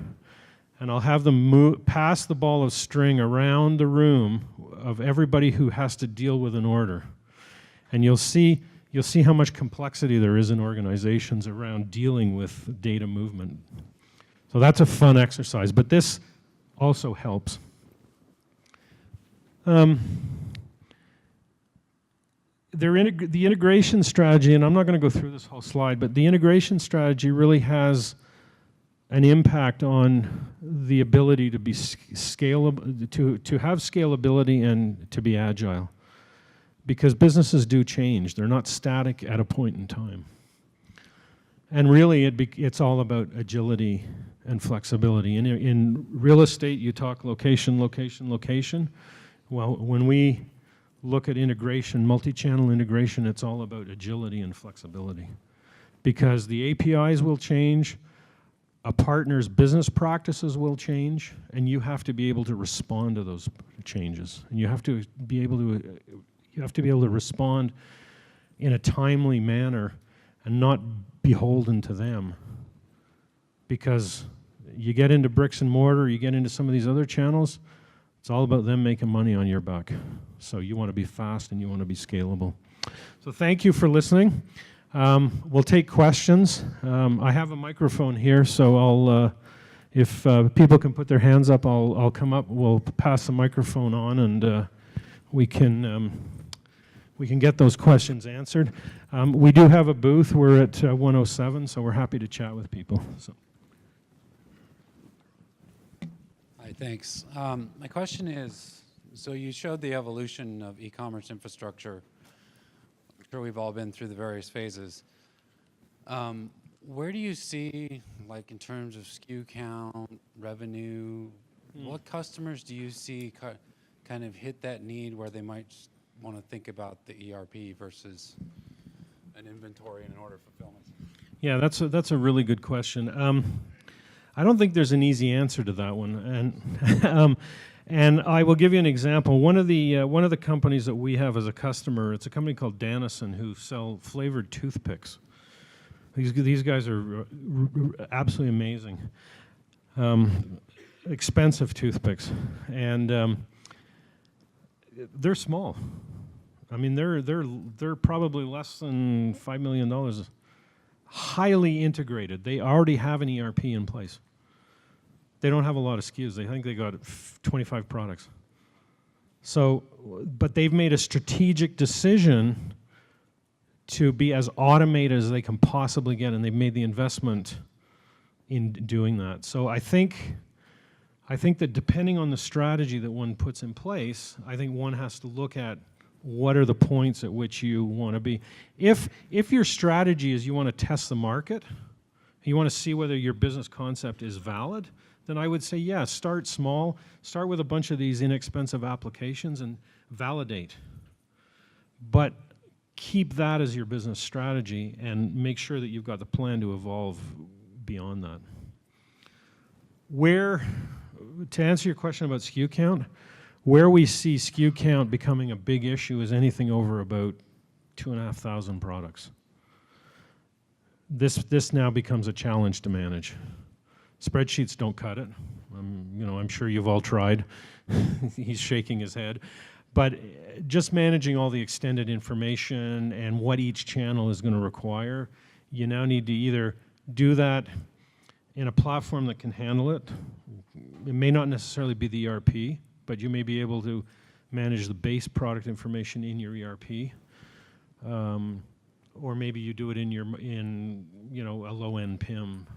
and I'll have them pass the ball of string around the room of everybody who has to deal with an order. And you'll see how much complexity there is in organizations around dealing with data movement. So that's a fun exercise, but this also helps. The integration strategy, and I'm not going to go through this whole slide, but the integration strategy really has an impact on the ability to be scalable, to have scalability and to be agile. Because businesses do change. They're not static at a point in time. And really, it's all about agility and flexibility. In real estate, you talk location, location, location. Well, when we look at integration, multi-channel integration, it's all about agility and flexibility. Because the APIs will change, a partner's business practices will change, and you have to be able to respond to those changes. And you have to be able to respond in a timely manner and not beholden to them. Because you get into bricks and mortar, you get into some of these other channels, it's all about them making money on your buck. So you want to be fast and you want to be scalable. So thank you for listening. We'll take questions. I have a microphone here, so I'll, if people can put their hands up, I'll come up. We'll pass the microphone on, and we can get those questions answered. We do have a booth. We're at 107, so we're happy to chat with people. So. Hi, thanks. My question is, so you showed the evolution of e-commerce infrastructure. I'm sure we've all been through the various phases. Where do you see, like in terms of SKU count, revenue, what customers do you see kind of hit that need where they might want to think about the ERP versus an inventory and an order fulfillment? Yeah, that's a really good question. I don't think there's an easy answer to that one, and I will give you an example. One of the companies that we have as a customer, it's a company called Dannison who sell flavored toothpicks. These guys are absolutely amazing, expensive toothpicks, and they're small. I mean, they're probably less than $5 million. Highly integrated. They already have an ERP in place. They don't have a lot of SKUs. I think they got 25 products. So, but they've made a strategic decision to be as automated as they can possibly get, and they've made the investment in doing that. So I think that depending on the strategy that one puts in place, I think one has to look at what are the points at which you want to be. If your strategy is you want to test the market, you want to see whether your business concept is valid, then I would say, yeah, start small. Start with a bunch of these inexpensive applications and validate. But keep that as your business strategy and make sure that you've got the plan to evolve beyond that. To answer your question about SKU count, where we see SKU count becoming a big issue is anything over about 2,500 products. This now becomes a challenge to manage. Spreadsheets don't cut it. I'm sure you've all tried. He's shaking his head. But just managing all the extended information and what each channel is going to require, you now need to either do that in a platform that can handle it. It may not necessarily be the ERP, but you may be able to manage the base product information in your ERP. Or maybe you do it in a low-end PIM,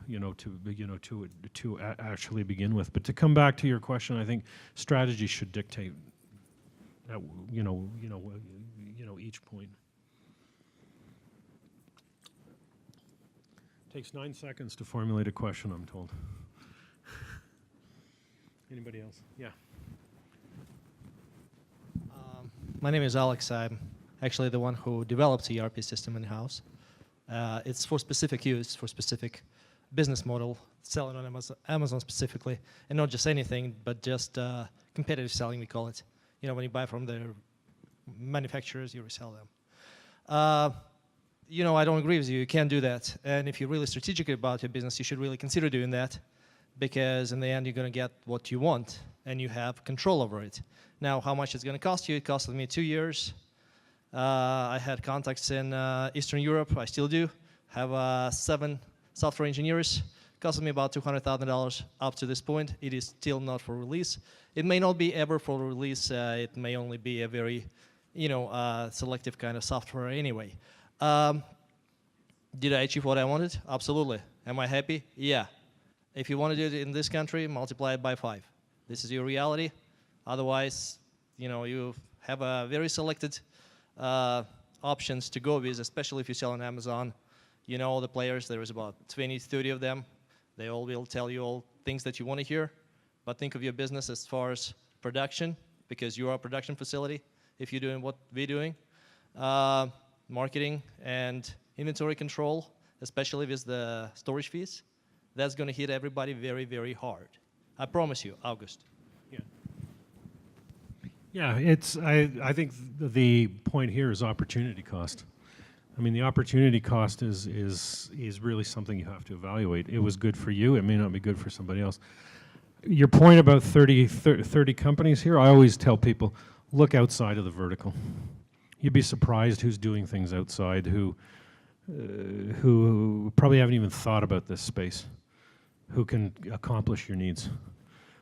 to actually begin with. But to come back to your question, I think strategy should dictate, each point. Takes 9 seconds to formulate a question, I'm told. Anybody else? Yeah. My name is Alex. I'm actually the one who developed the ERP system in-house. It's for specific use, for specific business model, selling on Amazon specifically, and not just anything, but just competitive selling, we call it. When you buy from the manufacturers, you resell them. I don't agree with you. You can't do that. And if you're really strategic about your business, you should really consider doing that, because in the end, you're going to get what you want, and you have control over it. Now, how much it's going to cost you? It costed me 2 years. I had contacts in Eastern Europe. I still do. Have 7 software engineers Costing me about $200,000 up to this point. It is still not for release. It may not be ever for release. It may only be a very, selective kind of software anyway. Did I achieve what I wanted? Absolutely. Am I happy? Yeah. If you want to do it in this country, multiply it by 5. This is your reality. Otherwise, you have a very selected options to go with, especially if you sell on Amazon. You know all the players. There is about 20, 30 of them. They all will tell you all things that you want to hear. But think of your business as far as production, because you are a production facility if you're doing what we're doing. Marketing and inventory control, especially with the storage fees. That's going to hit everybody very, very hard. I promise you, August. Yeah, I think the point here is opportunity cost. I mean, the opportunity cost is really something you have to evaluate. It was good for you. It may not be good for somebody else. Your point about 30 companies here, I always tell people, look outside of the vertical. You'd be surprised who's doing things outside, who probably haven't even thought about this space, who can accomplish your needs.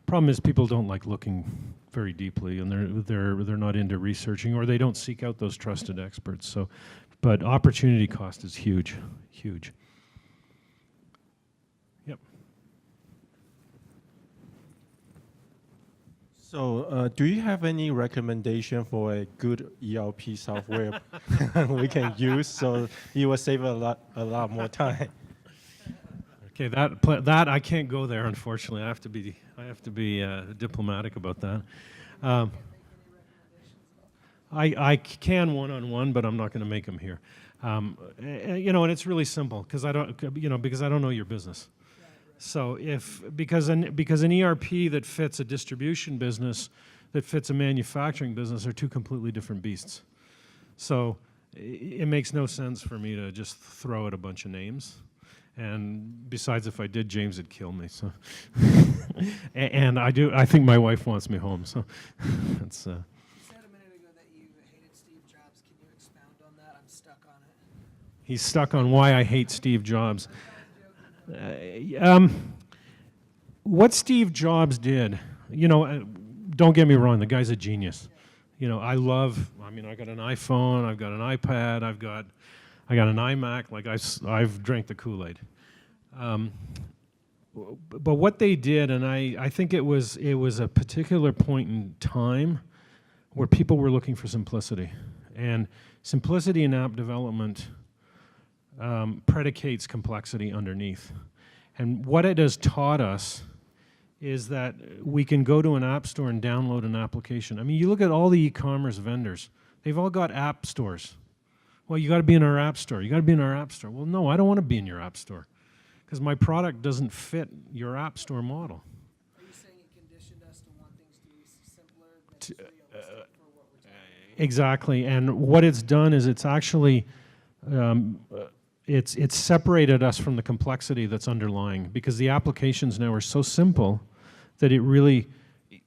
Problem is people don't like looking very deeply, and they're not into researching, or they don't seek out those trusted experts. So, but opportunity cost is huge, huge. Yep. So, do you have any recommendation for a good ERP software we can use so it will save a lot more time? Okay, that I can't go there, unfortunately. I have to be diplomatic about that. I can one-on-one, but I'm not going to make them here. And it's really simple because I don't know your business. So because an ERP that fits a distribution business, that fits a manufacturing business, are two completely different beasts. So it makes no sense for me to just throw out a bunch of names. And besides, if I did, James would kill me. So, and I think my wife wants me home. So, that's. You said a minute ago that you hated Steve Jobs. Can you expound on that? I'm stuck on it. He's stuck on why I hate Steve Jobs. What Steve Jobs did, don't get me wrong, the guy's a genius. I got an iPhone, I've got an iPad, I got an iMac, like I've drank the Kool-Aid. But what they did, and I think it was a particular point in time where people were looking for simplicity. And simplicity in app development predicates complexity underneath. And what it has taught us is that we can go to an app store and download an application. I mean, you look at all the e-commerce vendors. They've all got app stores. Well, you got to be in our app store. You got to be in our app store. Well, no, I don't want to be in your app store because my product doesn't fit your app store model. Are you saying it conditioned us to want things to be simpler than just realistic for what we're talking about? Exactly, and what it's done is it's actually it's separated us from the complexity that's underlying because the applications now are so simple that it really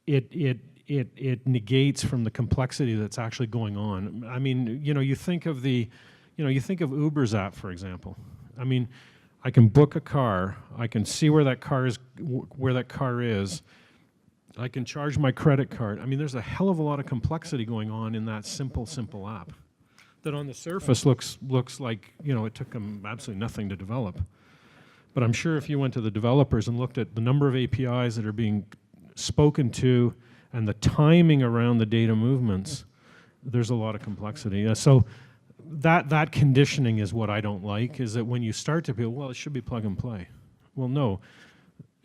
it negates from the complexity that's actually going on. I mean, you think of Uber's app, for example. I mean, I can book a car, I can see where that car is, I can charge my credit card. I mean, there's a hell of a lot of complexity going on in that simple app that on the surface looks like, it took them absolutely nothing to develop. But I'm sure if you went to the developers and looked at the number of APIs that are being spoken to and the timing around the data movements, there's a lot of complexity. So that conditioning is what I don't like, is that when you start to feel, well, it should be plug and play. Well, no.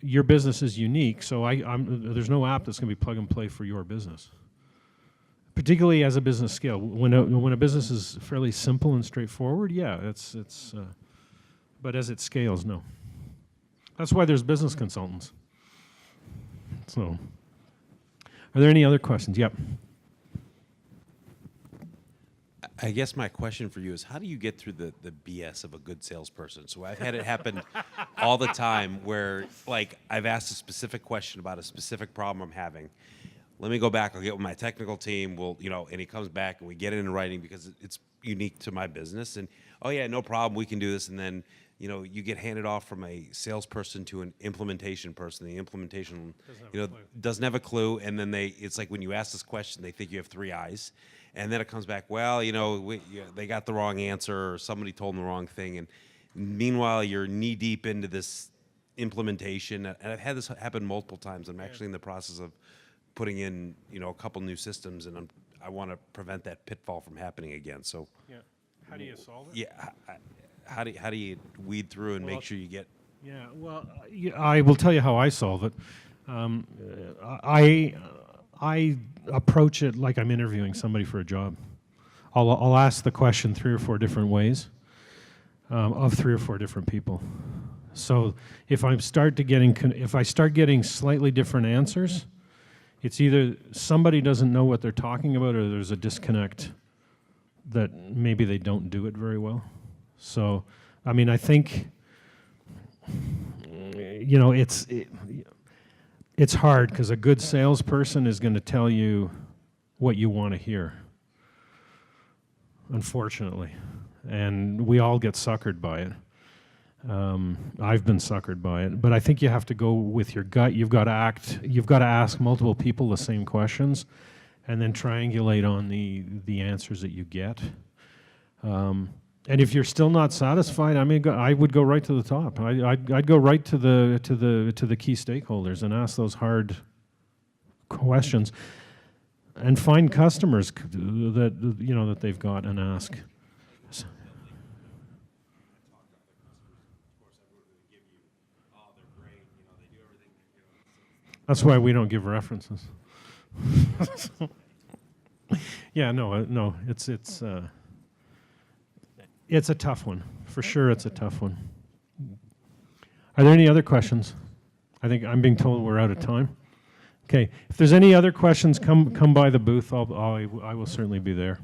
Your business is unique, so there's no app that's going to be plug and play for your business. Particularly as a business scale. When a business is fairly simple and straightforward, yeah, but as it scales, no. That's why there's business consultants. So, are there any other questions? Yep. I guess my question for you is, how do you get through the BS of a good salesperson? So I've had it happen all the time where, like, I've asked a specific question about a specific problem I'm having. Let me go back, I'll get with my technical team, and he comes back and we get it in writing because it's unique to my business. And, oh yeah, no problem, we can do this. And then you know, you get handed off from a salesperson to an implementation person. The implementation, you know, doesn't have a clue, and then it's like when you ask this question, they think you have 3 eyes, and then it comes back, well, you know, they got the wrong answer, or somebody told them the wrong thing, and meanwhile, you're knee deep into this implementation, and I've had this happen multiple times. I'm actually in the process of putting in, you know, a couple new systems, and I want to prevent that pitfall from happening again. So, Yeah. How do you solve it? yeah, how do you weed through and make sure you get? Yeah, well, I will tell you how I solve it. I approach it like I'm interviewing somebody for a job. I'll ask the question 3 or 4 different ways of 3 or 4 different people. So if I start getting slightly different answers, it's either somebody doesn't know what they're talking about, or there's a disconnect that maybe they don't do it very well. So, I mean, I think, you know, it's hard because a good salesperson is going to tell you what you want to hear, unfortunately. And we all get suckered by it. I've been suckered by it, but I think you have to go with your gut. You've got to ask multiple people the same questions, and then triangulate on the answers that you get. And if you're still not satisfied, I mean, I would go right to the top. I'd go right to the key stakeholders and ask those hard questions, and find customers that you know that they've got and ask. That's why we don't give references. Yeah, no, it's a tough one. For sure, it's a tough one. Are there any other questions? I think I'm being told we're out of time. Okay, if there's any other questions, come by the booth. I will certainly be there.